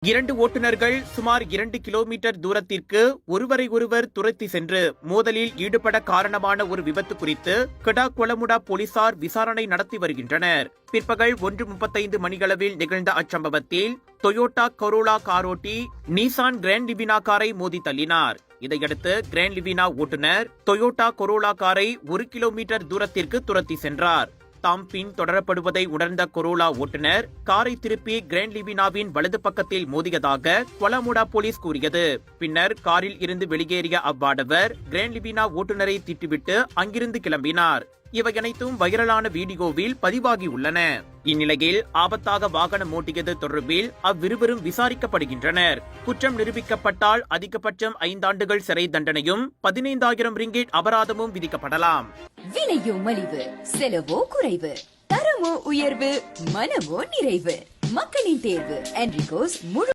இரண்டு ஓட்டுநர்கள் சுமார் 2 கிலோமீட்டர் தூரத்திற்கு ஒருவரை ஒருவர் துரத்தி சென்று மோதலில் ஈடுபட காரணமான ஒரு விபத்து குறித்து கெடாகொளமுடா போலீசார் விசாரணை நடத்தி வருகின்றனர். பிற்பகல் 1:35 மணியளவில் நிகழ்ந்த அச்சம்பவத்தில் டொயோட்டா கொரோலா காரோட்டி நீசான் கிராண்ட் லிவினா காரை மோதி தள்ளினார். இதையடுத்து கிராண்ட் லிவினா ஓட்டுநர் டொயோட்டா கொரோலா காரை 1 கிலோமீட்டர் தூரத்திற்கு துரத்தி சென்றார். தாம் பின் தொடரப்படுவதை உணர்ந்த கொரோலா ஓட்டுநர் காரை திருப்பி கிராண்ட் லிவினாவின் வலது பக்கத்தில் மோதியதாக கொலமுடா போலீஸ் கூறியது. பின்னர் காரில் இருந்து வெளியேறிய அவ்வாடவர் கிராண்ட் லிவினா ஓட்டுநரை திட்டிவிட்டு அங்கிருந்து கிளம்பினார். இவை அனைத்தும் வைரலான வீடியோவில் பதிவாகியுள்ளன. இந்நிலையில் ஆபத்தாக வாகனம் ஓட்டியது தொடர்பில் அவ்விருவரும் விசாரிக்கப்படுகின்றனர். குற்றம் நிரூபிக்கப்பட்டால் அதிகபட்சம் 5 ஆண்டுகள் சிறை தண்டனையும் 15,000 ரிங்கிட் அபராதமும் விதிக்கப்படலாம். விலையோ மலிவு, செலவோ குறைவு, தரமோ உயர்வு, மனமோ நிறைவு. மக்களின் தேர்வு என்ரிகோஸ் முழு